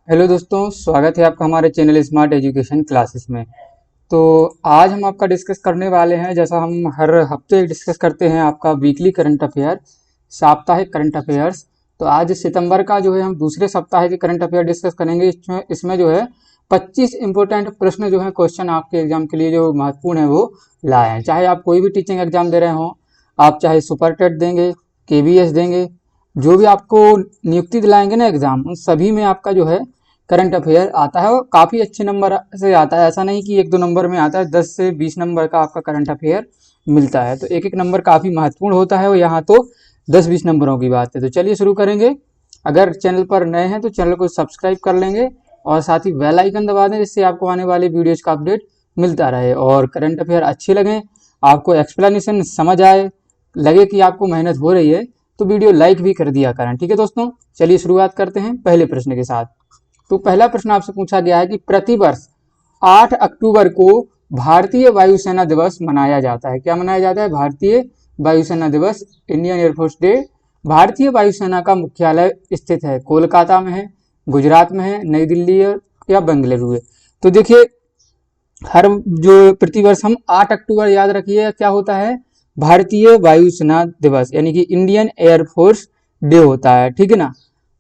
Hello दोस्तों, स्वागत है आपका हमारे चैनल स्मार्ट एजुकेशन क्लासेस में। तो आज हम आपका डिस्कस करने वाले हैं, जैसा हम हर हफ्ते डिस्कस करते हैं, आपका वीकली करंट अफेयर, साप्ताहिक करंट अफेयर्स। तो आज सितंबर का जो है हम दूसरे सप्ताह के करंट अफेयर डिस्कस करेंगे। इसमें जो है 25 इंपॉर्टेंट प्रश्न जो है क्वेश्चन आपके एग्जाम के लिए जो महत्वपूर्ण है वो लाए हैं। चाहे आप कोई भी टीचिंग एग्जाम दे रहे हो, आप चाहे सुपर टेट देंगे, केवीएस देंगे, जो भी आपको नियुक्ति दिलाएंगे ना एग्जाम, उन सभी में आपका जो है करंट अफेयर आता है और काफ़ी अच्छे नंबर से आता है। ऐसा नहीं कि 1-2 नंबर में आता है, 10 से 20 नंबर का आपका करंट अफेयर मिलता है। तो एक एक नंबर काफ़ी महत्वपूर्ण होता है और यहाँ तो 10-20 नंबरों की बात है। तो चलिए शुरू करेंगे। अगर चैनल पर नए हैं तो चैनल को सब्सक्राइब कर लेंगे और साथ ही बेल आइकन दबा दें, जिससे आपको आने वाले वीडियोज़ का अपडेट मिलता रहे। और करंट अफेयर अच्छे लगें, आपको एक्सप्लेनेशन समझ आए, लगे कि आपको मेहनत हो रही है, तो वीडियो लाइक भी कर दिया करें। ठीक है दोस्तों, चलिए शुरुआत करते हैं पहले प्रश्न के साथ। तो पहला प्रश्न आपसे पूछा गया है कि प्रतिवर्ष 8 अक्टूबर को भारतीय वायुसेना दिवस मनाया जाता है। क्या मनाया जाता है? भारतीय वायुसेना दिवस, इंडियन एयरफोर्स डे। भारतीय वायुसेना का मुख्यालय स्थित है कोलकाता में है, गुजरात में है, नई दिल्ली है या बेंगलुरु है। तो देखिए, हर जो प्रतिवर्ष हम 8 अक्टूबर याद रखिए क्या होता है, भारतीय वायुसेना दिवस यानी कि इंडियन एयरफोर्स डे होता है। ठीक है ना।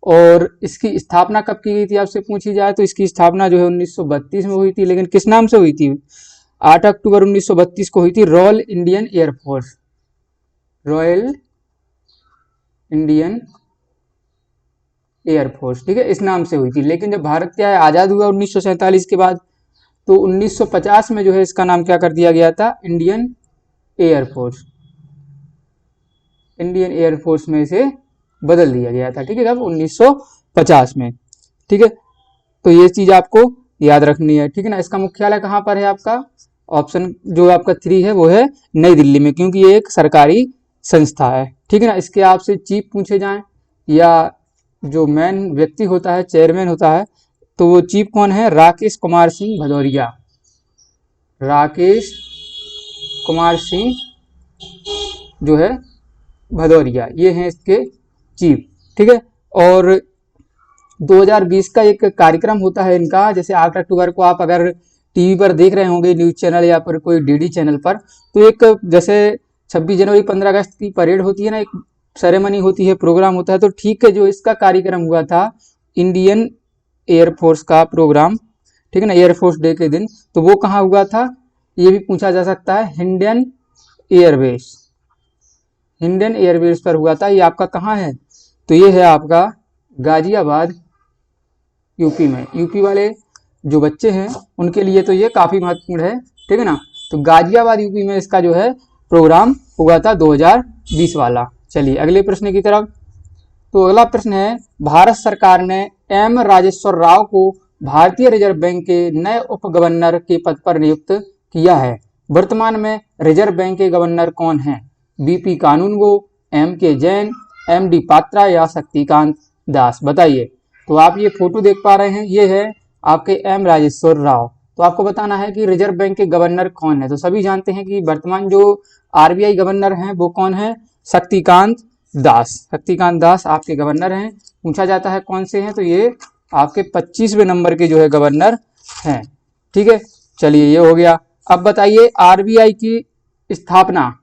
और इसकी स्थापना कब की गई थी आपसे पूछी जाए तो इसकी स्थापना जो है 1932 में हुई थी। लेकिन किस नाम से हुई थी? 8 अक्टूबर 1932 को हुई थी royal Indian air force, royal Indian air force. ठीक है, इस नाम से हुई थी। लेकिन जब भारत क्या है आज़ाद हुआ 1947 के बाद, तो 1950 में जो है इसका नाम क्या कर दिया गया था? इंडियन एयरफोर्स, इंडियन एयरफोर्स में से बदल दिया गया था। ठीक है, कब? 1950 में। ठीक है, तो ये चीज आपको याद रखनी है। ठीक है ना। इसका मुख्यालय कहाँ पर है आपका? ऑप्शन जो आपका 3 है वो है नई दिल्ली में, क्योंकि ये एक सरकारी संस्था है। ठीक है ना। इसके आपसे चीफ पूछे जाएं या जो मेन व्यक्ति होता है, चेयरमैन होता है, तो वो चीफ कौन है? राकेश कुमार सिंह भदौरिया, राकेश कुमार सिंह जो है भदौरिया, ये हैं इसके चीफ। ठीक है। और 2020 का एक कार्यक्रम होता है इनका, जैसे 8 अक्टूबर को आप अगर टीवी पर देख रहे होंगे, न्यूज चैनल या पर कोई डीडी चैनल पर, तो एक जैसे 26 जनवरी 15 अगस्त की परेड होती है ना, एक सेरेमनी होती है, प्रोग्राम होता है। तो ठीक है, जो इसका कार्यक्रम हुआ था इंडियन एयरफोर्स का प्रोग्राम, ठीक है ना, एयरफोर्स डे के दिन, तो वो कहाँ हुआ था ये भी पूछा जा सकता है। हिंडन एयरबेस, हिंडन एयरबेस पर हुआ था। ये आपका कहाँ है? तो ये है आपका गाजियाबाद, यूपी में। यूपी वाले जो बच्चे हैं उनके लिए तो ये काफ़ी महत्वपूर्ण है। ठीक है ना। तो गाजियाबाद यूपी में इसका जो है प्रोग्राम हुआ था 2020 वाला। चलिए अगले प्रश्न की तरफ। तो अगला प्रश्न है, भारत सरकार ने एम राजेश्वर राव को भारतीय रिजर्व बैंक के नए उप गवर्नर के पद पर नियुक्त किया है। वर्तमान में रिजर्व बैंक के गवर्नर कौन हैं? बीपी कानूनगो, एम के जैन, एम डी पात्रा या शक्तिकांत दास? बताइए। तो आप ये फोटो देख पा रहे हैं, ये है आपके एम राजेश्वर राव। तो आपको बताना है कि रिजर्व बैंक के गवर्नर कौन है। तो सभी जानते हैं कि वर्तमान जो आरबीआई गवर्नर हैं वो कौन है? शक्तिकांत दास। शक्तिकांत दास आपके गवर्नर हैं। पूछा जाता है कौन से हैं, तो ये आपके 25वें नंबर के जो है गवर्नर हैं। ठीक है, चलिए ये हो गया। अब बताइए आरबीआई की स्थापना,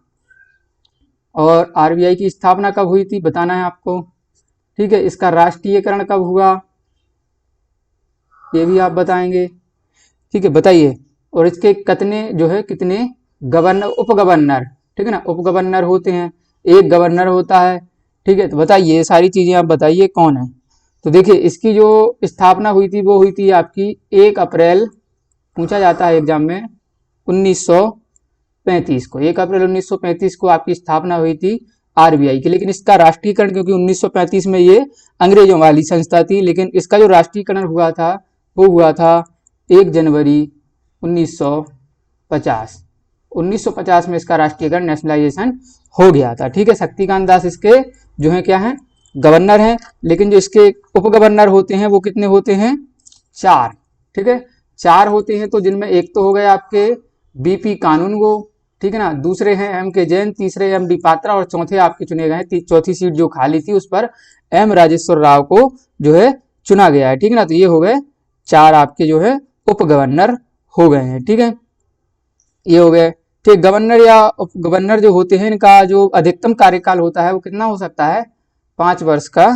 और आरबीआई की स्थापना कब हुई थी बताना है आपको। ठीक है, इसका राष्ट्रीयकरण कब हुआ ये भी आप बताएंगे। ठीक है, बताइए। और इसके कितने जो है कितने गवर्नर, उप गवर्नर, ठीक है ना, उप गवर्नर होते हैं, एक गवर्नर होता है। ठीक है, तो बताइए ये सारी चीजें आप बताइए कौन है। तो देखिए इसकी जो स्थापना हुई थी वो हुई थी आपकी 1 अप्रैल, पूछा जाता है एग्जाम में, 1935 को। 1 अप्रैल 1935 को आपकी स्थापना हुई थी आरबीआई की। लेकिन इसका राष्ट्रीयकरण, क्योंकि 1935 में ये अंग्रेजों वाली संस्था थी, लेकिन इसका जो राष्ट्रीयकरण हुआ था वो हुआ था 1 जनवरी 1950। 1950 में इसका राष्ट्रीयकरण, नेशनलाइजेशन हो गया था। ठीक है, शक्तिकांत दास इसके जो है क्या है? गवर्नर हैं। लेकिन जो इसके उप गवर्नर होते हैं वो कितने होते हैं? 4। ठीक है, 4 होते हैं। तो जिनमें एक तो हो गए आपके बीपी कानूनगो, ठीक है ना, दूसरे हैं एम के जैन, तीसरे एम डी पात्रा और चौथे आपके चुने गए हैं, चौथी सीट जो खाली थी उस पर एम राजेश्वर राव को जो है चुना गया है। ठीक है ना, तो ये हो गए 4 आपके जो है उप गवर्नर हो गए हैं। ठीक है, ये हो गए। ठीक, गवर्नर या उप गवर्नर जो होते हैं इनका जो अधिकतम कार्यकाल होता है वो कितना हो सकता है, 5 वर्ष का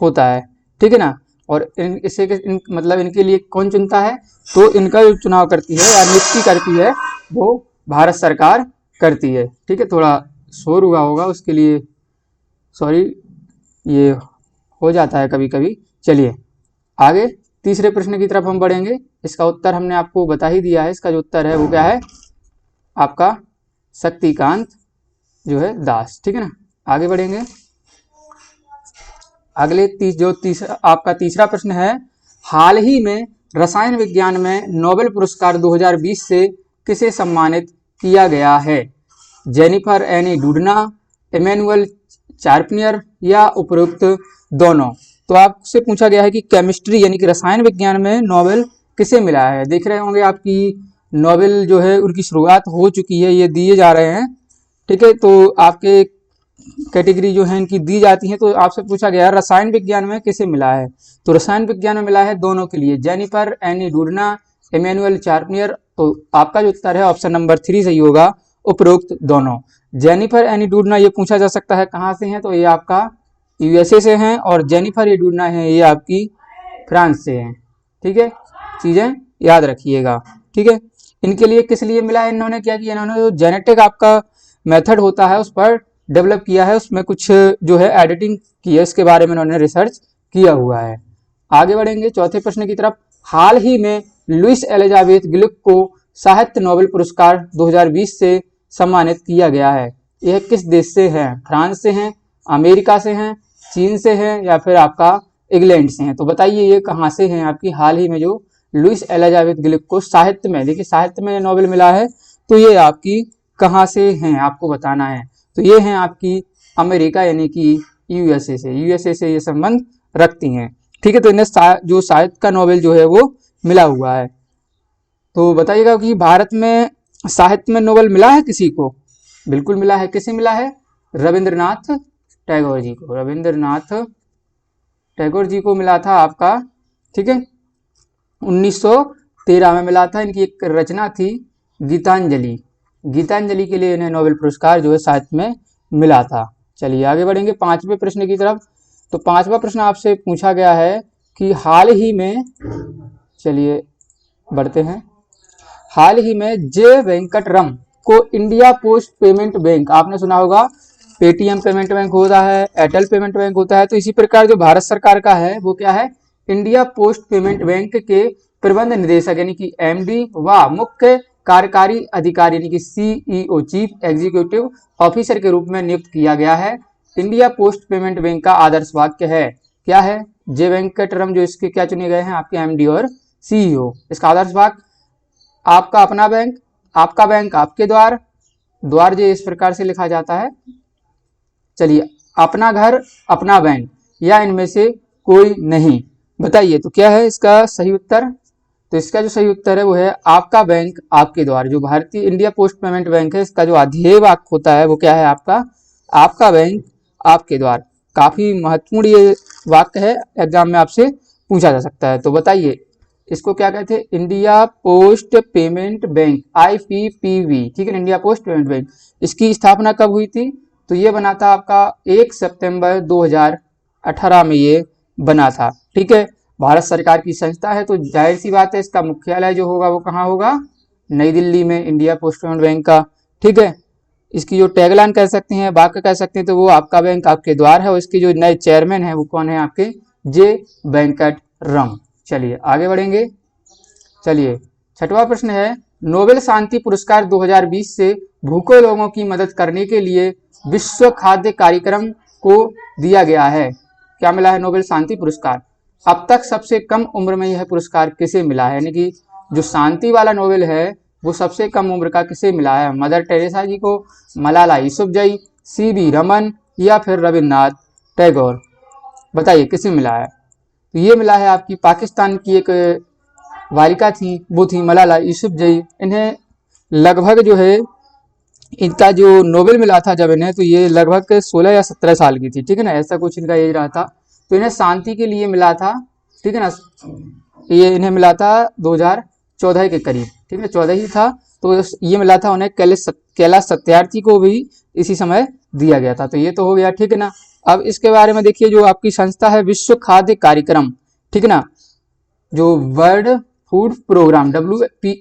होता है। ठीक है ना, और मतलब इनके लिए कौन चुनता है, तो इनका जो चुनाव करती है या नियुक्ति करती है वो भारत सरकार करती है। ठीक है, थोड़ा शोर हुआ होगा उसके लिए सॉरी, ये हो जाता है कभी कभी। चलिए आगे तीसरे प्रश्न की तरफ हम बढ़ेंगे। इसका उत्तर हमने आपको बता ही दिया है। इसका जो उत्तर है वो क्या है आपका, शक्तिकांत जो है दास। ठीक है ना, आगे बढ़ेंगे। अगले आपका तीसरा प्रश्न है, हाल ही में रसायन विज्ञान में नोबेल पुरस्कार 2020 से किसे सम्मानित किया गया है? जेनिफर एनी डूडना, इमैनुअल चार्पनियर या उपरोक्त दोनों? तो आपसे पूछा गया है कि केमिस्ट्री यानी कि रसायन विज्ञान में नोबेल किसे मिला है। देख रहे होंगे आपकी नोबेल जो है उनकी शुरुआत हो चुकी है, ये दिए जा रहे हैं। ठीक है, तो आपके कैटेगरी जो है इनकी दी जाती है। तो आपसे पूछा गया है रसायन विज्ञान में किसे मिला है, तो रसायन विज्ञान में मिला है दोनों के लिए, जेनिफर एनी डूडना, इमैनुअल चार्पनियर। तो आपका जो उत्तर है ऑप्शन नंबर 3 सही होगा, उपरोक्त दोनों। जेनिफर एनी डूडना ये पूछा जा सकता है कहाँ से हैं, तो ये आपका यूएसए से हैं, और जेनिफर ये डूडना है ये आपकी फ्रांस से हैं। ठीक है, चीजें याद रखिएगा। ठीक है, इनके लिए किस लिए मिला है, इन्होंने क्या किया, इन्होंने जो जेनेटिक आपका मेथड होता है उस पर डेवलप किया है, उसमें कुछ जो है एडिटिंग की है, इसके बारे में उन्होंने रिसर्च किया हुआ है। आगे बढ़ेंगे चौथे प्रश्न की तरफ। हाल ही में लुइस एलिजाबेथ गिलुक को साहित्य नोबेल पुरस्कार 2020 से सम्मानित किया गया है। यह किस देश से है? फ्रांस से हैं, अमेरिका से हैं, चीन से हैं या फिर आपका इंग्लैंड से हैं? तो बताइए ये कहाँ से हैं आपकी हाल ही में जो लुइस एलिजाबेथ गिलुक को साहित्य में, देखिए साहित्य में नोबेल मिला है, तो ये आपकी कहाँ से हैं आपको बताना है। तो ये हैं आपकी अमेरिका यानी कि यूएसए से ये संबंध रखती हैं। ठीक है, तो इन्हें जो साहित्य का नोबेल जो है वो मिला हुआ है। तो बताइएगा कि भारत में साहित्य में नोबेल मिला है किसी को? बिल्कुल मिला है। किसे मिला है? रविंद्रनाथ टैगोर जी को। रविंद्रनाथ टैगोर जी को मिला था आपका। ठीक है, 1913 में मिला था। इनकी एक रचना थी गीतांजलि, गीतांजलि के लिए इन्हें नोबेल पुरस्कार जो है साहित्य में मिला था। चलिए आगे बढ़ेंगे पांचवें प्रश्न की तरफ। तो पांचवा प्रश्न आपसे पूछा गया है कि हाल ही में, चलिए बढ़ते हैं, हाल ही में जे वेंकटरम को इंडिया पोस्ट पेमेंट बैंक, आपने सुना होगा पेटीएम पेमेंट बैंक होता है, एयरटेल पेमेंट बैंक होता है, तो इसी प्रकार जो भारत सरकार का है वो क्या है, इंडिया पोस्ट पेमेंट बैंक के प्रबंध निदेशक यानी कि एमडी व मुख्य कार्यकारी अधिकारी यानी कि सीईओ चीफ एग्जीक्यूटिव ऑफिसर के रूप में नियुक्त किया गया है। इंडिया पोस्ट पेमेंट बैंक का आदर्श वाक्य है, क्या है? जे वेंकटरम जो इसके क्या चुने गए हैं आपके एमडी और सीईओ। इसका आदर्श वाक्य, आपका अपना बैंक, आपका बैंक आपके द्वार, द्वार जो इस प्रकार से लिखा जाता है। चलिए, अपना घर अपना बैंक या इनमें से कोई नहीं। बताइए तो क्या है इसका सही उत्तर? तो इसका जो सही उत्तर है वो है आपका बैंक आपके द्वार। जो भारतीय इंडिया पोस्ट पेमेंट बैंक है इसका जो अध्येय वाक्य होता है वो क्या है आपका, आपका बैंक आपके द्वार। काफी महत्वपूर्ण ये वाक्य है, एग्जाम में आपसे पूछा जा सकता है। तो बताइए इसको क्या कहते हैं? India post payment bank, IPPB। ठीक है, इंडिया पोस्ट पेमेंट बैंक। इसकी स्थापना कब हुई थी? तो ये बना था आपका 1 सितंबर 2018 में ये बना था। ठीक है, भारत सरकार की संस्था है, तो जाहिर सी बात है इसका मुख्यालय जो होगा वो कहाँ होगा? नई दिल्ली में, इंडिया पोस्ट पेमेंट बैंक का। ठीक है, इसकी जो टैगलाइन कह सकते हैं, वाक्य कह सकते हैं, तो वो आपका बैंक आपके द्वार है। और इसके जो नए चेयरमैन है वो कौन है आपके? जे वेंकटरम। चलिए आगे बढ़ेंगे। चलिए छठवां प्रश्न है, नोबेल शांति पुरस्कार 2020 से भूखे लोगों की मदद करने के लिए विश्व खाद्य कार्यक्रम को दिया गया है। क्या मिला है? नोबेल शांति पुरस्कार। अब तक सबसे कम उम्र में यह पुरस्कार किसे मिला है? यानी कि जो शांति वाला नोबेल है वो सबसे कम उम्र का किसे मिला है? मदर टेरेसा जी को, मलाला यूसुफजई, CB रमन या फिर रविन्द्रनाथ टैगोर? बताइए किसे मिला है? तो ये मिला है आपकी पाकिस्तान की एक बालिका थी, वो थी मलाला यूसुफजई। इन्हें लगभग जो है इनका जो नोबेल मिला था जब इन्हें, तो ये लगभग 16 या 17 साल की थी। ठीक है ना, ऐसा कुछ इनका एज रहा था। तो इन्हें शांति के लिए मिला था ठीक है ना। ये इन्हें मिला था 2014 के करीब, ठीक है, 14 ही था। तो ये मिला था उन्हें, कैलाश सत्यार्थी को भी इसी समय दिया गया था। तो ये तो हो गया, ठीक है ना। अब इसके बारे में देखिए, जो आपकी संस्था है विश्व खाद्य कार्यक्रम, ठीक है ना, जो world food programme WFP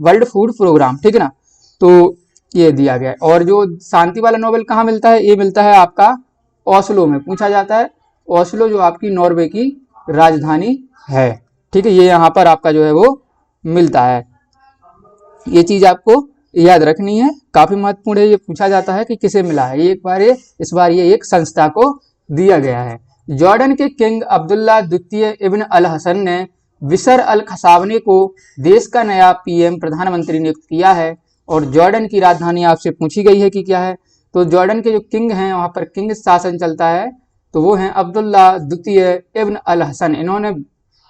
world food programme, ठीक है ना, तो ये दिया गया है। और जो शांति वाला नोबेल कहाँ मिलता है, ये मिलता है आपका ओस्लो में, पूछा जाता है। ओस्लो जो आपकी नॉर्वे की राजधानी है, ठीक है, ये यहाँ पर आपका जो है वो मिलता है। ये चीज आपको याद रखनी है, काफी महत्वपूर्ण है। ये पूछा जाता है कि किसे मिला है, ये इस बार ये एक संस्था को दिया गया है। जॉर्डन के किंग अब्दुल्ला द्वितीय इब्न अल हसन ने बिशर अल खसावनी को देश का नया PM प्रधानमंत्री नियुक्त किया है। और जॉर्डन की राजधानी आपसे पूछी गई है कि क्या है, तो जॉर्डन के जो किंग हैं वहां पर किंग शासन चलता है, तो वो हैं अब्दुल्ला द्वितीय इब्न अल हसन। इन्होंने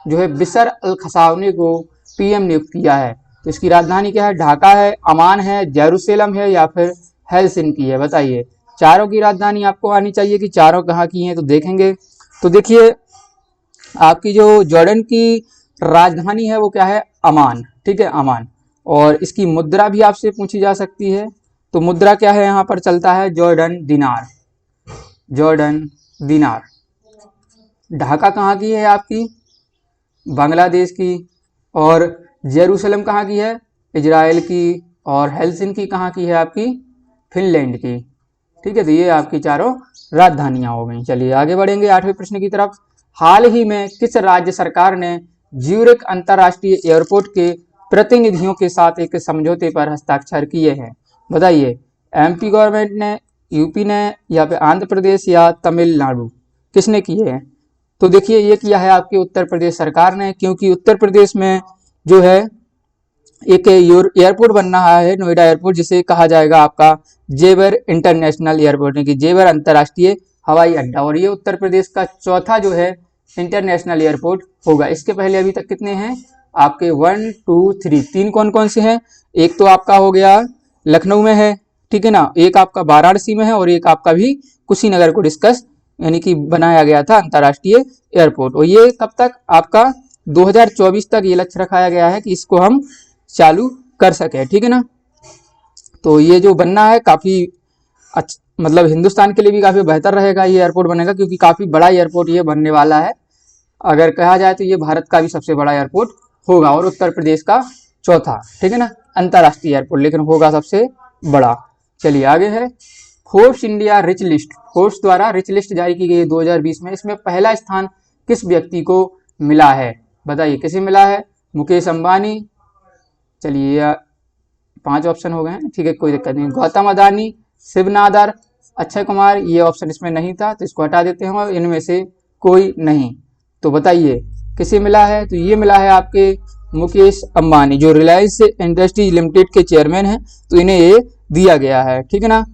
जो है बिशर अल खसावनी को PM नियुक्त किया है। तो इसकी राजधानी क्या है, ढाका है, अमान है, जेरूसलम है या फिर हेलसिंकी है। बताइए, चारों की राजधानी आपको आनी चाहिए कि चारों कहाँ की हैं, तो देखेंगे। तो देखिए, आपकी जो जॉर्डन की राजधानी है वो क्या है, अमान, ठीक है, अमान। और इसकी मुद्रा भी आपसे पूछी जा सकती है। तो मुद्रा क्या है, यहाँ पर चलता है जॉर्डन दिनार, जॉर्डन दिनार। ढाका कहाँ की है आपकी, बांग्लादेश की। और जेरूसलम कहाँ की है, इजराइल की। और हेलसिंकी कहाँ की है आपकी, फिनलैंड की, ठीक है। तो ये आपकी चारों राजधानियां हो गई। चलिए आगे बढ़ेंगे 8वें प्रश्न की तरफ। हाल ही में किस राज्य सरकार ने ज्यूरिख अंतर्राष्ट्रीय एयरपोर्ट के प्रतिनिधियों के साथ एक समझौते पर हस्ताक्षर किए हैं? बताइए, MP गवर्नमेंट ने, UP ने, या फिर आंध्र प्रदेश या तमिलनाडु, किसने किए हैं? तो देखिए, ये किया है आपके उत्तर प्रदेश सरकार ने, क्योंकि उत्तर प्रदेश में जो है एक एयरपोर्ट बन रहा है, नोएडा एयरपोर्ट, जिसे कहा जाएगा आपका जेवर इंटरनेशनल एयरपोर्ट, की जेवर अंतर्राष्ट्रीय हवाई अड्डा। और ये उत्तर प्रदेश का चौथा जो है इंटरनेशनल एयरपोर्ट होगा। इसके पहले अभी तक कितने हैं आपके, 1 2 3, 3 कौन कौन से हैं? एक तो आपका हो गया लखनऊ में है, ठीक है ना, एक आपका वाराणसी में है, और एक आपका भी कुशीनगर को डिस्कस यानी कि बनाया गया था अंतर्राष्ट्रीय एयरपोर्ट। और ये कब तक आपका 2024 तक ये लक्ष्य रखाया गया है कि इसको हम चालू कर सके, ठीक है ना। तो ये जो बनना है काफी अच्छा, मतलब हिंदुस्तान के लिए भी काफी बेहतर रहेगा ये एयरपोर्ट बनेगा, क्योंकि काफी बड़ा एयरपोर्ट ये बनने वाला है। अगर कहा जाए तो ये भारत का भी सबसे बड़ा एयरपोर्ट होगा और उत्तर प्रदेश का चौथा, ठीक है ना, अंतर्राष्ट्रीय एयरपोर्ट, लेकिन होगा सबसे बड़ा। चलिए आगे है, Forbes India rich list, Forbes द्वारा रिच लिस्ट जारी की गई है 2020 में। इसमें पहला स्थान किस व्यक्ति को मिला है? बताइए, किसे मिला है? मुकेश अंबानी, चलिए 5 ऑप्शन हो गए हैं, ठीक है, कोई दिक्कत नहीं। गौतम अदानी, शिव नादर, अक्षय कुमार, ये ऑप्शन इसमें नहीं था तो इसको हटा देते हैं, और इनमें से कोई नहीं। तो बताइए किसे मिला है? तो ये मिला है आपके मुकेश अंबानी, जो रिलायंस इंडस्ट्रीज लिमिटेड के चेयरमैन हैं, तो इन्हें ये दिया गया है, ठीक है ना।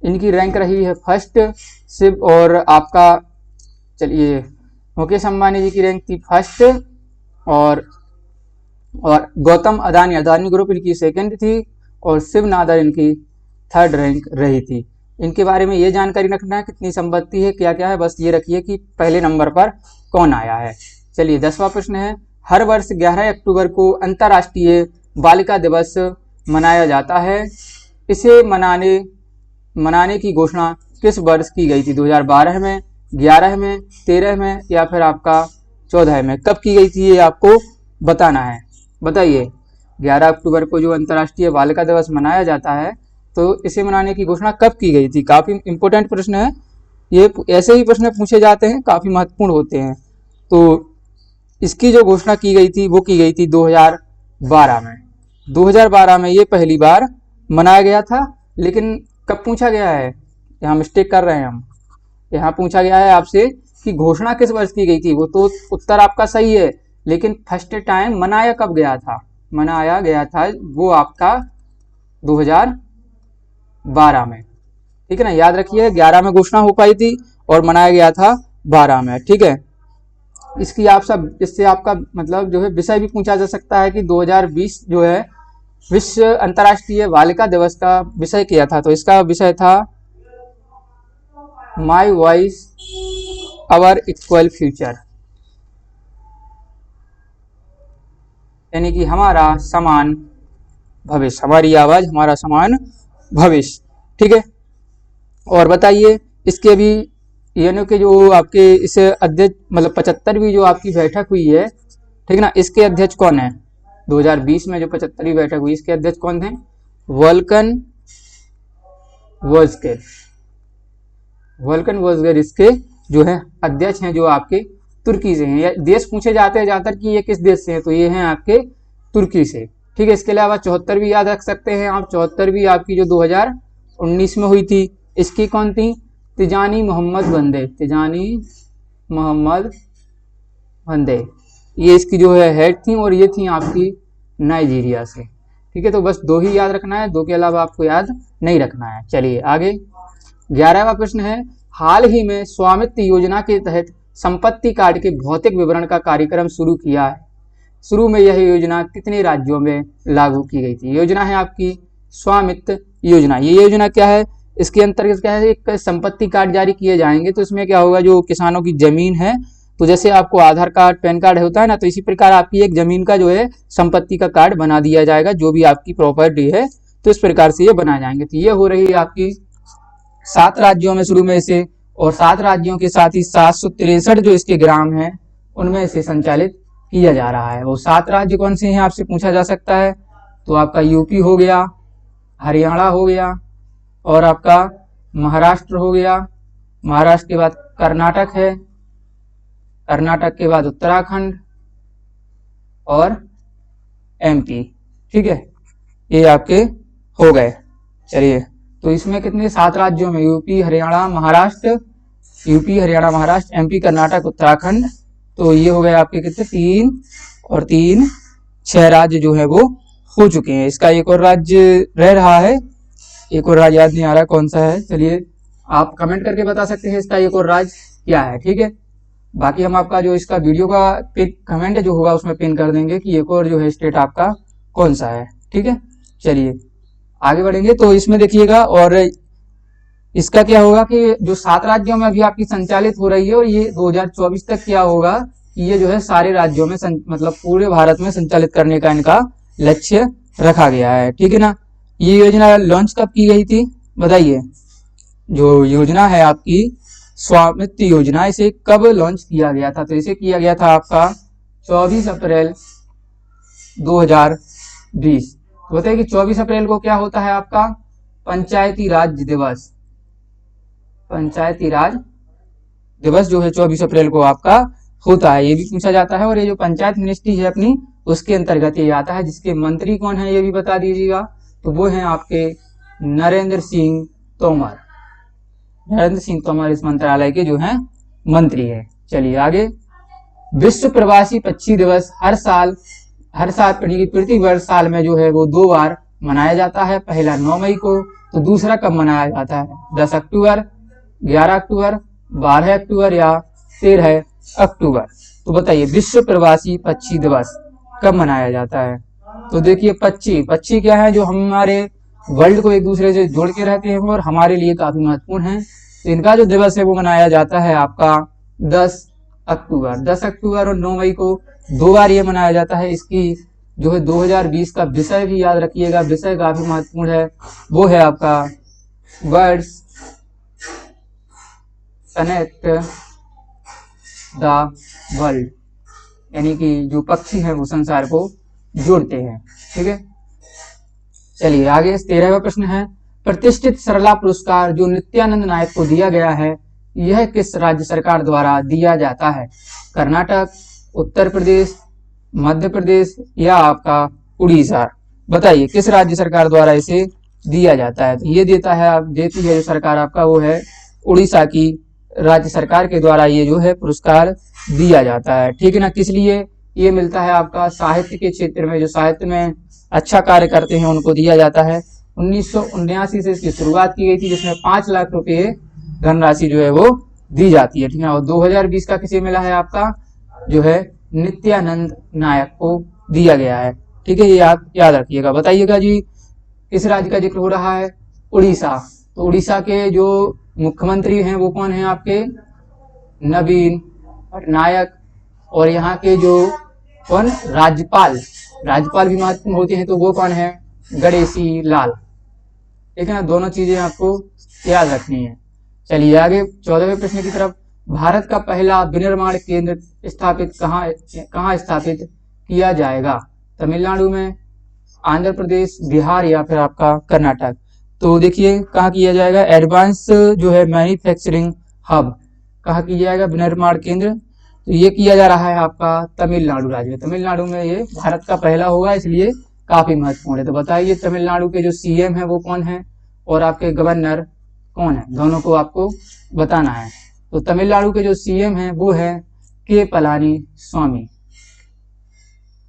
इनकी रैंक रही है फर्स्ट। शिव और आपका, चलिए मुकेश अंबानी जी की रैंक थी फर्स्ट, और गौतम अदानी ग्रुप इनकी सेकंड थी, और शिव नादर इनकी थर्ड रैंक रही थी। इनके बारे में ये जानकारी रखना है, कितनी संपत्ति है, क्या क्या है, बस ये रखिए कि पहले नंबर पर कौन आया है। चलिए 10वां प्रश्न है, हर वर्ष 11 अक्टूबर को अंतर्राष्ट्रीय बालिका दिवस मनाया जाता है। इसे मनाने की घोषणा किस वर्ष की गई थी? 2012 में, 11 में, 13 में, या फिर आपका 14 में? कब की गई थी ये आपको बताना है। बताइए, 11 अक्टूबर को जो अंतर्राष्ट्रीय बालिका दिवस मनाया जाता है, तो इसे मनाने की घोषणा कब की गई थी? काफी इंपॉर्टेंट प्रश्न है ये, ऐसे ही प्रश्न पूछे जाते हैं, काफी महत्वपूर्ण होते हैं। तो इसकी जो घोषणा की गई थी वो की गई थी 2012 में। 2012 में ये पहली बार मनाया गया था। लेकिन कब पूछा गया है, यहाँ मिस्टेक कर रहे हैं हम, यहाँ पूछा गया है आपसे कि घोषणा किस वर्ष की गई थी। वो तो उत्तर आपका सही है, लेकिन फर्स्ट टाइम मनाया कब गया था? मनाया गया था वो आपका 2012 में, ठीक है ना। याद रखिए, 11 में घोषणा हो पाई थी और मनाया गया था 12 में, ठीक है। इसकी आप सब, इससे आपका मतलब जो है विषय भी पूछा जा सकता है कि 2020 जो है विश्व अंतर्राष्ट्रीय बालिका दिवस का विषय किया था। तो इसका विषय था my voice our equal future, यानी कि हमारा समान भविष्य, हमारी आवाज हमारा समान भविष्य। ठीक है, और बताइए इसके भी यानी कि जो आपके इस अध्यक्ष मतलब 75वीं जो आपकी बैठक हुई है, ठीक ना, इसके अध्यक्ष कौन है? 2020 में जो 75वीं बैठक हुई इसके अध्यक्ष कौन थे? वोल्कन वोल्स्केर। वोल्कन वोल्स्केर इसके जो है अध्यक्ष हैं, जो आपके तुर्की से हैं। देश पूछे जाते हैं ज्यादातर कि ये किस देश से हैं, तो ये हैं आपके तुर्की से। ठीक है, इसके अलावा 74 भी याद रख सकते हैं आप। 74 भी आपकी जो 2019 में हुई थी, इसकी कौन थी? तिजानी मोहम्मद बंदे। तिजानी मोहम्मद बंदे ये इसकी जो है हेड थी, और ये थी आपकी नाइजीरिया से। ठीक है, तो बस 2 ही याद रखना है, 2 के अलावा आपको याद नहीं रखना है। चलिए आगे 11वां प्रश्न है, हाल ही में स्वामित्व योजना के तहत संपत्ति कार्ड के भौतिक विवरण का कार्यक्रम शुरू किया है। शुरू में यह योजना कितने राज्यों में लागू की गई थी? योजना है आपकी स्वामित्व योजना। ये योजना क्या है? इसके अंतर्गत क्या है, एक संपत्ति कार्ड जारी किए जाएंगे। तो इसमें क्या होगा, जो किसानों की जमीन है, तो जैसे आपको आधार कार्ड पैन कार्ड होता है ना, तो इसी प्रकार आपकी एक जमीन का जो है संपत्ति का कार्ड बना दिया जाएगा, जो भी आपकी प्रॉपर्टी है, तो इस प्रकार से ये बनाए जाएंगे। तो ये हो रही है आपकी 7 राज्यों में शुरू में से, और 7 राज्यों के साथ ही 763 जो इसके ग्राम हैं उनमें से संचालित किया जा रहा है। वो 7 राज्य कौन से हैं आपसे पूछा जा सकता है? तो आपका यूपी हो गया, हरियाणा हो गया, और आपका महाराष्ट्र हो गया। महाराष्ट्र के बाद कर्नाटक है, कर्नाटक के बाद उत्तराखंड और एमपी। ठीक है, ये आपके हो गए। चलिए, तो इसमें कितने 7 राज्यों में UP Haryana Maharashtra, UP Haryana Maharashtra, MP Karnataka Uttarakhand, तो ये हो गए आपके कितने? 3 और 3 6 राज्य जो है वो हो चुके हैं। इसका एक और राज्य रह रहा है, एक और राज्य याद नहीं आ रहा कौन सा है। चलिए आप कमेंट करके बता सकते हैं इसका एक और राज्य क्या है। ठीक है, बाकी हम आपका जो इसका वीडियो का कमेंट जो होगा उसमें पिन कर देंगे कि एक और जो है स्टेट आपका कौन सा है। ठीक है, चलिए आगे बढ़ेंगे। तो इसमें देखिएगा, और इसका क्या होगा कि जो 7 राज्यों में अभी आपकी संचालित हो रही है, और ये 2024 तक क्या होगा कि ये जो है सारे राज्यों में मतलब पूरे भारत में संचालित करने का इनका लक्ष्य रखा गया है। ठीक है ना, ये योजना लॉन्च कब की गई थी बताइए? जो योजना है आपकी स्वामित्व योजना, इसे कब लॉन्च किया गया था? तो इसे किया गया था आपका 24 अप्रैल 2020। तो बताइए कि 24 अप्रैल को क्या होता है आपका? पंचायती राज दिवस। पंचायती राज दिवस जो है 24 अप्रैल को आपका होता है, ये भी पूछा जाता है। और ये जो पंचायत मिनिस्ट्री है अपनी, उसके अंतर्गत ये आता है, जिसके मंत्री कौन है ये भी बता दीजिएगा। तो वो हैं आपके नरेंद्र सिंह तोमर। नरेंद्र सिंह तोमर इस मंत्रालय के जो हैं मंत्री है। चलिए आगे, विश्व प्रवासी पक्षी दिवस हर साल प्रति वर्ष साल में जो है वो 2 बार मनाया जाता है। पहला 9 मई को, तो दूसरा कब मनाया जाता है? 10 अक्टूबर, 11 अक्टूबर, 12 अक्टूबर या 13 अक्टूबर। तो बताइए विश्व प्रवासी पक्षी दिवस कब मनाया जाता है? तो देखिए पक्षी क्या है, जो हमारे वर्ल्ड को एक दूसरे से जोड़ के रहते हैं और हमारे लिए काफी महत्वपूर्ण है। तो इनका जो दिवस है वो मनाया जाता है आपका 10 अक्टूबर। 10 अक्टूबर और 9 मई को 2 बार ये मनाया जाता है। इसकी जो है 2020 का विषय भी याद रखिएगा, विषय काफी महत्वपूर्ण है, वो है आपका बर्ड्स कनेक्ट द वर्ल्ड, यानी कि जो पक्षी हैं वो संसार को जोड़ते हैं। ठीक है, चलिए आगे 13वां प्रश्न है, प्रतिष्ठित सरला पुरस्कार जो नित्यानंद नायक को दिया गया है, यह किस राज्य सरकार द्वारा दिया जाता है? कर्नाटक, उत्तर प्रदेश, मध्य प्रदेश या आपका उड़ीसा? बताइए किस राज्य सरकार द्वारा इसे दिया जाता है? तो ये देती है जो सरकार आपका, वो है उड़ीसा की राज्य सरकार के द्वारा ये जो है पुरस्कार दिया जाता है। ठीक है ना, किस लिए ये मिलता है? आपका साहित्य के क्षेत्र में जो साहित्य में अच्छा कार्य करते हैं उनको दिया जाता है। 1979 से इसकी शुरुआत की गई थी, जिसमें 5 लाख रुपए धनराशि जो है वो दी जाती है। ठीक है, और 2020 का किसे मिला है? आपका जो है नित्यानंद नायक को दिया गया है। ठीक है, ये याद रखिएगा। बताइएगा जी किस राज्य का जिक्र हो रहा है? उड़ीसा। तो उड़ीसा के जो मुख्यमंत्री हैं वो कौन है आपके? नवीन पटनायक। और यहाँ के जो कौन? राज्यपाल राज्यपाल भी महत्वपूर्ण होते हैं, तो वो कौन है? गणेशी लाल। ठीक है ना, दोनों चीजें आपको याद रखनी है। चलिए आगे 14वें प्रश्न की तरफ। भारत का पहला विनिर्माण केंद्र स्थापित कहाँ स्थापित किया जाएगा? तमिलनाडु में, आंध्र प्रदेश, बिहार या फिर आपका कर्नाटक? तो देखिए कहाँ किया जाएगा? एडवांस जो है मैन्युफैक्चरिंग हब कहाँ किया जाएगा? विनिर्माण केंद्र, तो ये किया जा रहा है आपका तमिलनाडु राज्य में। तमिलनाडु में ये भारत का पहला होगा, इसलिए काफी महत्वपूर्ण है। तो बताइए तमिलनाडु के जो सीएम है वो कौन है और आपके गवर्नर कौन है, दोनों को आपको बताना है। तो तमिलनाडु के जो सीएम है वो है के पलानी स्वामी,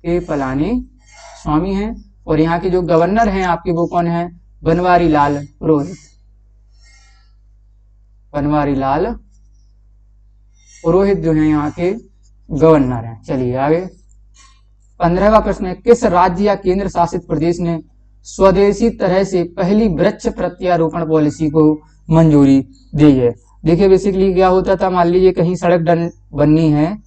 के पलानी स्वामी हैं। और यहाँ के जो गवर्नर हैं आपके वो कौन है? बनवारी लाल पुरोहित, बनवारी लाल पुरोहित जो है यहाँ के गवर्नर हैं। चलिए आगे 15वां प्रश्न है, किस राज्य या केंद्र शासित प्रदेश ने स्वदेशी तरह से पहली वृक्ष प्रत्यारोपण पॉलिसी को मंजूरी दी है? देखिए बेसिकली क्या होता था, मान लीजिए कहीं सड़क बननी है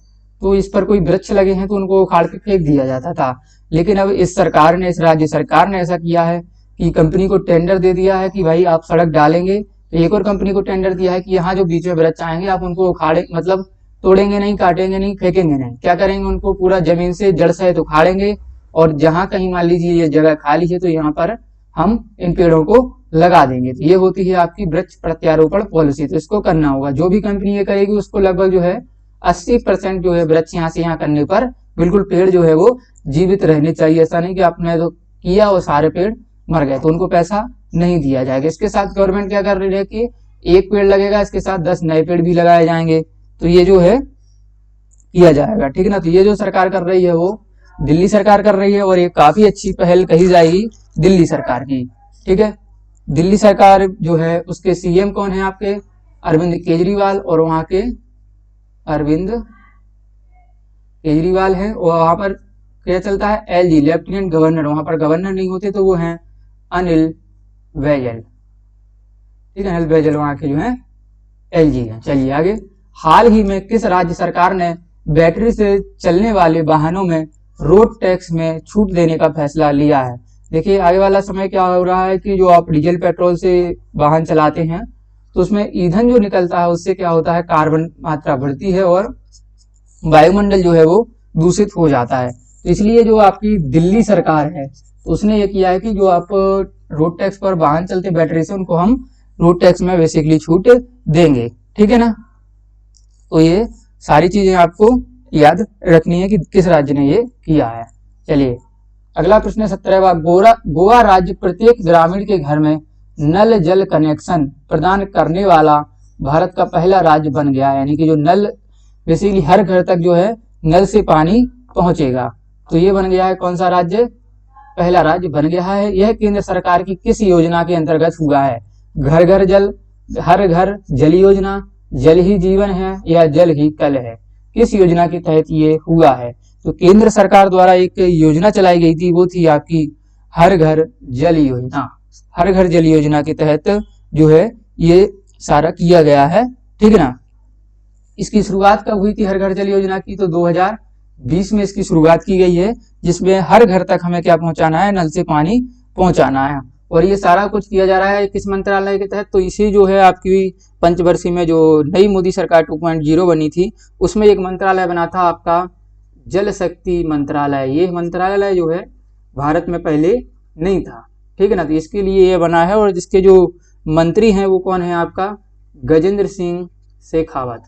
तो इस पर कोई वृक्ष लगे हैं तो उनको उखाड़ के फेंक दिया जाता था। लेकिन अब इस सरकार ने, इस राज्य सरकार ने ऐसा किया है कि कंपनी को टेंडर दे दिया है कि भाई आप सड़क डालेंगे, तो एक और कंपनी को टेंडर दिया है कि यहाँ जो बीच में वृक्ष आएंगे आप उनको उखाड़े, मतलब तोड़ेंगे नहीं, काटेंगे नहीं, फेंकेंगे नहीं, क्या करेंगे? उनको पूरा जमीन से जड़ सहित उखाड़ेंगे और जहां कहीं मान लीजिए ये जगह खाली है तो यहाँ पर हम इन पेड़ों को लगा देंगे। तो ये होती है आपकी वृक्ष प्रत्यारोपण पॉलिसी। तो इसको करना होगा, जो भी कंपनी ये करेगी उसको लगभग जो है 80% जो है वृक्ष यहाँ से यहाँ करने पर बिल्कुल पेड़ जो है वो जीवित रहने चाहिए। ऐसा नहीं कि आपने तो किया और सारे पेड़ मर गए तो उनको पैसा नहीं दिया जाएगा। इसके साथ गवर्नमेंट क्या कर रही है कि एक पेड़ लगेगा, इसके साथ 10 नए पेड़ भी लगाए जाएंगे, तो ये जो है किया जाएगा। ठीक है ना, तो ये जो सरकार कर रही है वो दिल्ली सरकार कर रही है और ये काफी अच्छी पहल कही जाएगी दिल्ली सरकार की। ठीक है, दिल्ली सरकार जो है उसके सीएम कौन है आपके? अरविंद केजरीवाल, और वहां के अरविंद केजरीवाल है। और वहां पर क्या चलता है? एलजी, लेफ्टिनेंट गवर्नर, वहां पर गवर्नर नहीं होते तो वो हैं अनिल बैजल। ठीक है, अनिल बैजल वहां के जो है एलजी है। चलिए आगे, हाल ही में किस राज्य सरकार ने बैटरी से चलने वाले वाहनों में रोड टैक्स में छूट देने का फैसला लिया है? देखिए आगे वाला समय क्या हो रहा है कि जो आप डीजल पेट्रोल से वाहन चलाते हैं तो उसमें ईंधन जो निकलता है उससे क्या होता है? कार्बन मात्रा बढ़ती है और वायुमंडल जो है वो दूषित हो जाता है। तो इसलिए जो आपकी दिल्ली सरकार है उसने ये किया है कि जो आप रोड टैक्स पर वाहन चलते बैटरी से उनको हम रोड टैक्स में बेसिकली छूट देंगे। ठीक है ना, तो ये सारी चीजें आपको याद रखनी है कि किस राज्य ने ये किया है। चलिए अगला प्रश्न है 17वां, गोवा राज्य प्रत्येक ग्रामीण के घर में नल जल कनेक्शन प्रदान करने वाला भारत का पहला राज्य बन गया है। यानी कि जो नल बेसिकली हर घर तक जो है नल से पानी पहुंचेगा, तो ये बन गया है कौन सा राज्य? पहला राज्य बन गया है। यह केंद्र सरकार की किस योजना के अंतर्गत हुआ है? घर घर जल, हर घर जल योजना, जल ही जीवन है या जल ही कल है? किस योजना के तहत ये हुआ है? तो केंद्र सरकार द्वारा एक योजना चलाई गई थी, वो थी आपकी हर घर जल योजना। हर घर जल योजना के तहत जो है ये सारा किया गया है। ठीक है ना, इसकी शुरुआत कब हुई थी हर घर जल योजना की? तो 2020 में इसकी शुरुआत की गई है, जिसमें हर घर तक हमें क्या पहुंचाना है? नल से पानी पहुंचाना है। और ये सारा कुछ किया जा रहा है किस मंत्रालय के तहत? तो इसी जो है आपकी पंचवर्षीय में जो नई मोदी सरकार 2.0 बनी थी उसमें एक मंत्रालय बना था आपका जल शक्ति मंत्रालय। ये मंत्रालय जो है भारत में पहले नहीं था। ठीक है ना, तो इसके लिए ये बना है और जिसके जो मंत्री हैं वो कौन है आपका? गजेंद्र सिंह शेखावत,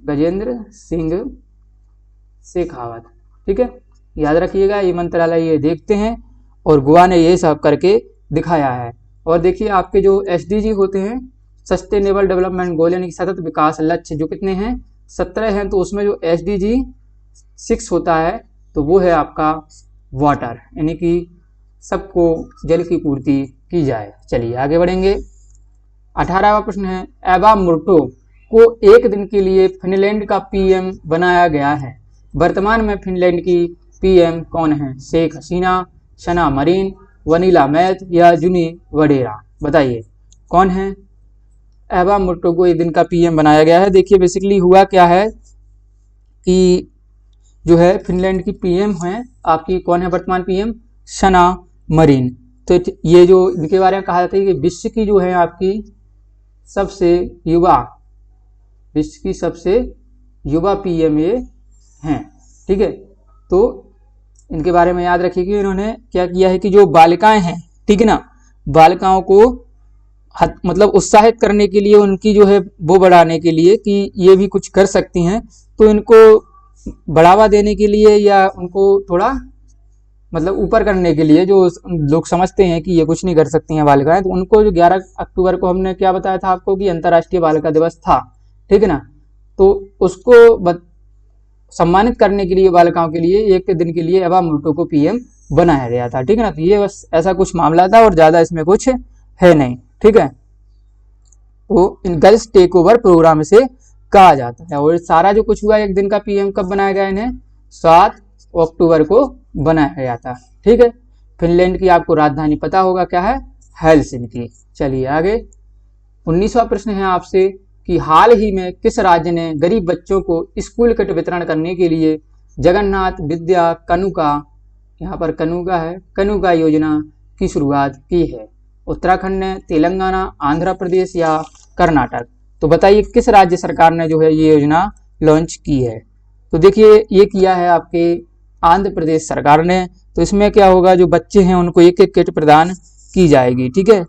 गजेंद्र सिंह शेखावत। ठीक है, याद रखिएगा ये मंत्रालय ये देखते हैं और गोवा ने ये सब करके दिखाया है। और देखिए आपके जो SDG होते हैं, सस्टेनेबल डेवलपमेंट गोल, यानी सतत विकास लक्ष्य, जो कितने हैं? 17 हैं। तो उसमें जो SDG 6 होता है तो वो है आपका वाटर, यानी कि सबको जल की पूर्ति की जाए। चलिए आगे बढ़ेंगे। 18वां प्रश्न है, एबा मुर्टो को एक दिन के लिए फिनलैंड का PM बनाया गया है। वर्तमान में फिनलैंड की PM कौन है? Sheikh Hasina, शना marine, vanilla math या जुनी वडेरा? बताइए कौन है? एबा मुर्टो को एक दिन का PM बनाया गया है। देखिए बेसिकली हुआ क्या है कि जो है फिनलैंड की पीएम है आपकी, कौन है वर्तमान पीएम? सना मरीन। तो ये जो इनके बारे में कहा जाता है कि विश्व की जो है आपकी सबसे युवा, विश्व की सबसे युवा पीएम ये हैं, ठीक है। तो इनके बारे में याद रखिए कि इन्होंने क्या किया है कि जो बालिकाएं हैं, ठीक है ना, बालिकाओं को मतलब उत्साहित करने के लिए, उनकी जो है वो बढ़ाने के लिए कि ये भी कुछ कर सकती हैं, तो इनको बढ़ावा देने के लिए या उनको थोड़ा मतलब ऊपर करने के लिए, जो लोग समझते हैं कि ये कुछ नहीं कर सकती हैं बालिकाएं, तो उनको जो 11 अक्टूबर को हमने क्या बताया था आपको कि अंतर्राष्ट्रीय बालिका दिवस था, ठीक है ना, तो उसको सम्मानित करने के लिए बालिकाओं के लिए एक दिन के लिए एवा मोटो को पीएम बनाया गया था, ठीक है ना। तो ये बस ऐसा कुछ मामला था और ज्यादा इसमें कुछ है नहीं, ठीक है। तो इन गर्ल्स टेक ओवर प्रोग्राम से कहा जाता है। और सारा जो कुछ हुआ एक दिन का पीएम कब बनाया गया, इन्हें 7 अक्टूबर को बनाया गया था, ठीक है। फिनलैंड की आपको राजधानी पता होगा क्या है? हेलसिंकी। चलिए आगे 19वां प्रश्न है आपसे कि हाल ही में किस राज्य ने गरीब बच्चों को स्कूल किट वितरण करने के लिए जगन्नाथ विद्या कनुका, यहाँ पर कनुका है, कनुका योजना की शुरुआत की है? उत्तराखंड ने, तेलंगाना, आंध्र प्रदेश या कर्नाटक? तो बताइए किस राज्य सरकार ने जो है ये योजना लॉन्च की है? तो देखिए ये किया है आपके आंध्र प्रदेश सरकार ने। तो इसमें क्या होगा, जो बच्चे हैं उनको एक एक किट प्रदान की जाएगी, ठीक है।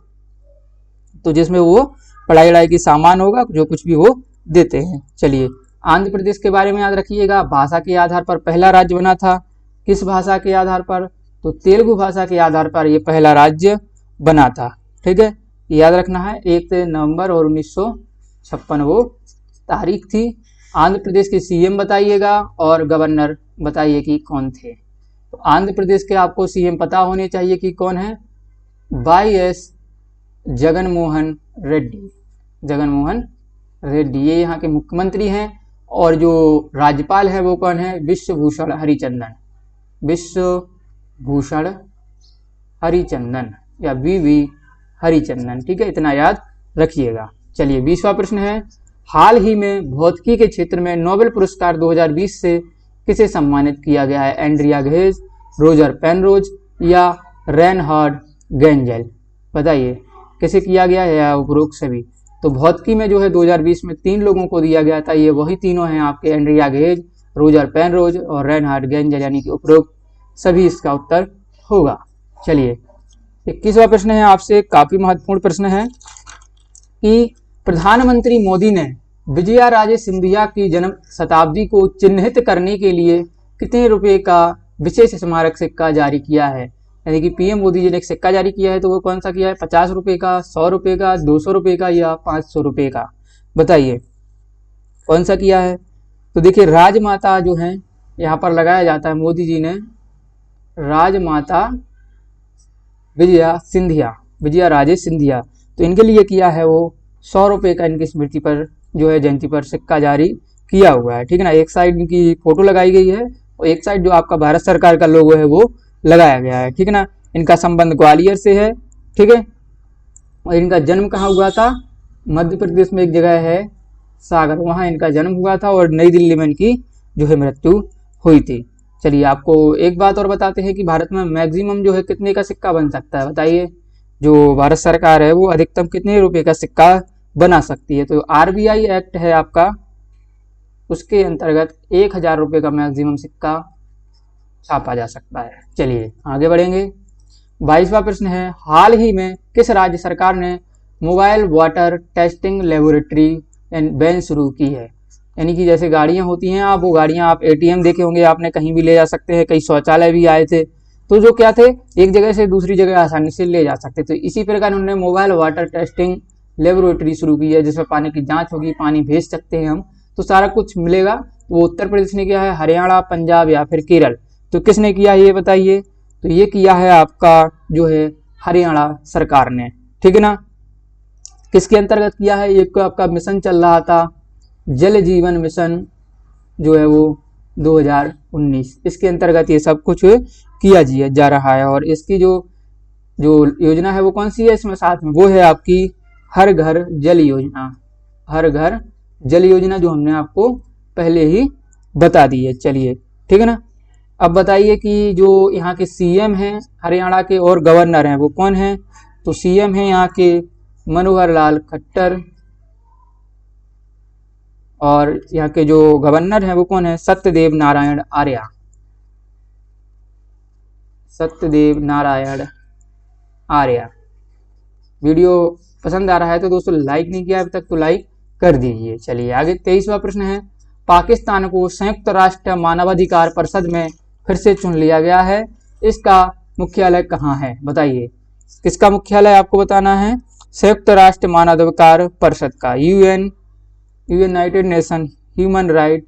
तो जिसमें वो पढ़ाई वढ़ाई की सामान होगा, जो कुछ भी वो देते हैं। चलिए आंध्र प्रदेश के बारे में याद रखिएगा, भाषा के आधार पर पहला राज्य बना था। किस भाषा के आधार पर? तो तेलुगु भाषा के आधार पर ये पहला राज्य बना था, ठीक है, याद रखना है। 1 नवंबर और 1956 वो तारीख थी। आंध्र प्रदेश के सीएम बताइएगा और गवर्नर बताइए कि कौन थे। तो आंध्र प्रदेश के आपको सीएम पता होने चाहिए कि कौन है? वाई.एस. जगनमोहन रेड्डी, जगनमोहन रेड्डी ये यहाँ के मुख्यमंत्री हैं। और जो राज्यपाल है वो कौन है? विश्वभूषण हरिचंदन, विश्वभूषण हरिचंदन या वी हरिचंदन, ठीक है, इतना याद रखिएगा। चलिए 20वां प्रश्न है, हाल ही में भौतिकी के क्षेत्र में नोबेल पुरस्कार 2020 से किसे सम्मानित किया गया है? एंड्रिया घेज, रोजर पेनरोज या रेनहार्ड गेंजेल? बताइए किसे किया गया है या उपरोक्त सभी? तो भौतिकी में जो है 2020 में 3 लोगों को दिया गया था, ये वही तीनों हैं आपके, एंड्रिया घेज, रोजर पेनरोज और रेनहार्ड गेंजेल, यानी कि उपरोक्त सभी इसका उत्तर होगा। चलिए 21वां प्रश्न है आपसे, काफी महत्वपूर्ण प्रश्न है कि प्रधानमंत्री मोदी ने विजया राजे सिंधिया की जन्म शताब्दी को चिन्हित करने के लिए कितने रुपए का विशेष स्मारक सिक्का जारी किया है? यानी कि पीएम मोदी जी ने एक सिक्का जारी किया है, तो वो कौन सा किया है? 50 रुपए का, 100 रुपए का, 200 रुपए का या 500 रुपए का? बताइए कौन सा किया है? तो देखिए राजमाता जो है यहाँ पर लगाया जाता है, मोदी जी ने राजमाता विजया सिंधिया, विजया राजे सिंधिया, तो इनके लिए किया है वो 100 रुपए का, इनकी स्मृति पर जो है जयंती पर सिक्का जारी किया हुआ है, ठीक है ना। एक साइड इनकी फोटो लगाई गई है और एक साइड जो आपका भारत सरकार का लोगो है वो लगाया गया है, ठीक है ना। इनका संबंध ग्वालियर से है, ठीक है। और इनका जन्म कहाँ हुआ था? मध्य प्रदेश में एक जगह है सागर, वहाँ इनका जन्म हुआ था और नई दिल्ली में इनकी जो है मृत्यु हुई थी। चलिए आपको एक बात और बताते हैं कि भारत में मैक्सिमम जो है कितने का सिक्का बन सकता है? बताइए जो भारत सरकार है वो अधिकतम कितने रुपए का सिक्का बना सकती है? तो आरबीआई एक्ट है आपका, उसके अंतर्गत 1000 रुपए का मैक्सिमम सिक्का छापा जा सकता है। चलिए आगे बढ़ेंगे। 22वां प्रश्न है, हाल ही में किस राज्य सरकार ने mobile water testing laboratory van शुरू की है? यानी कि जैसे गाड़ियां होती हैं, आप वो गाड़ियां आप एटीएम देखे होंगे आपने, कहीं भी ले जा सकते हैं, कई शौचालय भी आए थे, तो जो क्या थे एक जगह से दूसरी जगह आसानी से ले जा सकते। तो इसी प्रकार उन्होंने मोबाइल वाटर टेस्टिंग लेबोरेटरी शुरू की है, जिसमें पानी की जांच होगी, पानी भेज सकते हैं हम, तो सारा कुछ मिलेगा। वो उत्तर प्रदेश ने किया है, हरियाणा, पंजाब या फिर केरल? तो किसने किया है ये बताइए? तो ये किया है आपका जो है हरियाणा सरकार ने, ठीक है ना। किसके अंतर्गत किया है? एक आपका मिशन चल रहा था जल जीवन मिशन, जो है वो 2019, इसके अंतर्गत ये सब कुछ किया जा रहा है। और इसकी जो योजना है वो कौन सी है इसमें साथ में? वो है आपकी हर घर जल योजना, हर घर जल योजना, जो हमने आपको पहले ही बता दी है। चलिए ठीक है ना। अब बताइए कि जो यहाँ के सीएम हैं हरियाणा के और गवर्नर हैं वो कौन हैं। तो सीएम हैं यहाँ के मनोहर लाल खट्टर, और यहाँ के जो गवर्नर हैं वो कौन है, सत्यदेव नारायण आर्य। सत्यदेव नारायण आर्य। वीडियो पसंद आ रहा है तो दोस्तों लाइक नहीं किया अभी तक तो लाइक कर दीजिए। चलिए आगे 23वां प्रश्न है, पाकिस्तान को संयुक्त राष्ट्र मानवाधिकार परिषद में फिर से चुन लिया गया है, इसका मुख्यालय कहाँ है, बताइए। किसका मुख्यालय आपको बताना है, संयुक्त राष्ट्र मानवाधिकार परिषद का, United nation human right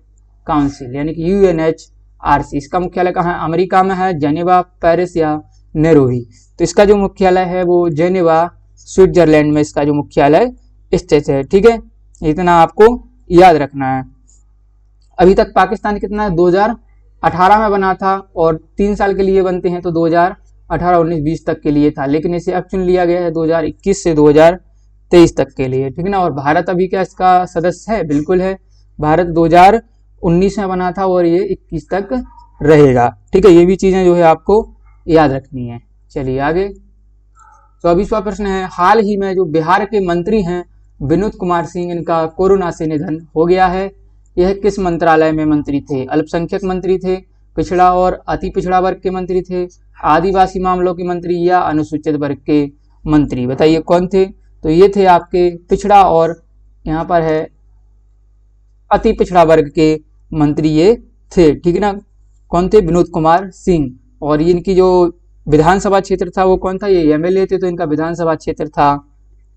council यानी कि UNHRC। इसका मुख्यालय कहाँ है, अमेरिका में है, जेनेवा, पेरिस या नैरोबी। तो इसका जो मुख्यालय है वो जेनेवा स्विट्जरलैंड में इसका जो मुख्यालय स्थित है। ठीक है, इतना आपको याद रखना है। अभी तक पाकिस्तान कितना है, 2018 में बना था और 3 साल के लिए बनते हैं तो 2018, 19, 20 तक के लिए था, लेकिन इसे अब चुन लिया गया है 2021 से 2023 तक के लिए। ठीक है ना। और भारत अभी क्या इसका सदस्य है, बिल्कुल है। भारत 2019 में बना था और ये 21 तक रहेगा। ठीक है, ये भी चीजें जो है आपको याद रखनी है। चलिए आगे 24वां प्रश्न है, हाल ही में जो बिहार के मंत्री हैं विनोद कुमार सिंह, इनका कोरोना से निधन हो गया है। यह किस मंत्रालय में मंत्री थे, अल्पसंख्यक मंत्री थे, पिछड़ा और अति पिछड़ा वर्ग के मंत्री थे, आदिवासी मामलों के मंत्री या अनुसूचित वर्ग के मंत्री, बताइए कौन थे। तो ये थे आपके पिछड़ा और यहाँ पर है अति पिछड़ा वर्ग के मंत्री ये थे। ठीक है ना। कौन थे, विनोद कुमार सिंह। और ये इनकी जो विधानसभा क्षेत्र था वो कौन था, ये MLA थे, तो इनका विधानसभा क्षेत्र था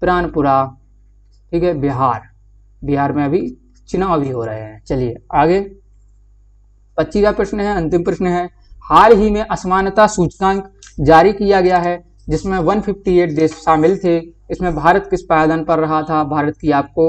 प्राणपुरा। ठीक है, बिहार में अभी चुनाव भी हो रहे हैं। चलिए आगे 25वां प्रश्न है, अंतिम प्रश्न है, हाल ही में असमानता सूचकांक जारी किया गया है जिसमें 158 देश शामिल थे, इसमें भारत किस पायदान पर रहा था। भारत की आपको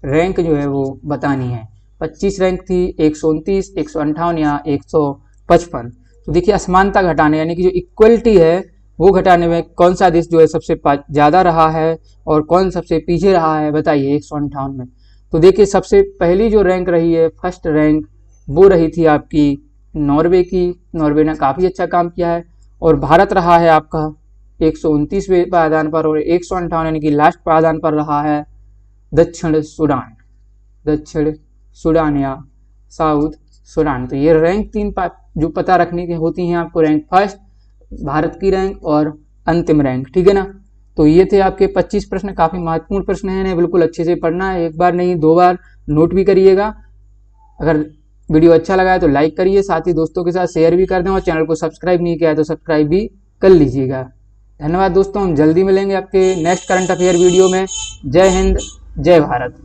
रैंक जो है वो बतानी है। 25 रैंक थी, 129, 158 या 155। तो देखिए असमानता घटाने यानी कि जो इक्वलिटी है वो घटाने में कौन सा देश जो है सबसे ज़्यादा रहा है और कौन सबसे पीछे रहा है, बताइए 158 में। तो देखिए सबसे पहली जो रैंक रही है, फर्स्ट रैंक, वो रही थी आपकी नॉर्वे की। नॉर्वे ने काफ़ी अच्छा काम किया है। और भारत रहा है आपका 129वें पायदान पर, और 158 यानी कि लास्ट पायदान पर रहा है दक्षिण सूडान या साउथ सूडान। तो ये रैंक 3 जो पता रखने की होती हैं आपको, रैंक फर्स्ट, भारत की रैंक और अंतिम रैंक। ठीक है ना। तो ये थे आपके 25 प्रश्न, काफ़ी महत्वपूर्ण प्रश्न हैं, इन्हें बिल्कुल अच्छे से पढ़ना है, एक बार नहीं 2 बार नोट भी करिएगा। अगर वीडियो अच्छा लगा है तो लाइक करिए, साथ ही दोस्तों के साथ शेयर भी कर दें, और चैनल को सब्सक्राइब नहीं किया है तो सब्सक्राइब भी कर लीजिएगा। धन्यवाद दोस्तों, हम जल्दी मिलेंगे आपके नेक्स्ट करंट अफेयर वीडियो में। जय हिंद, जय भारत।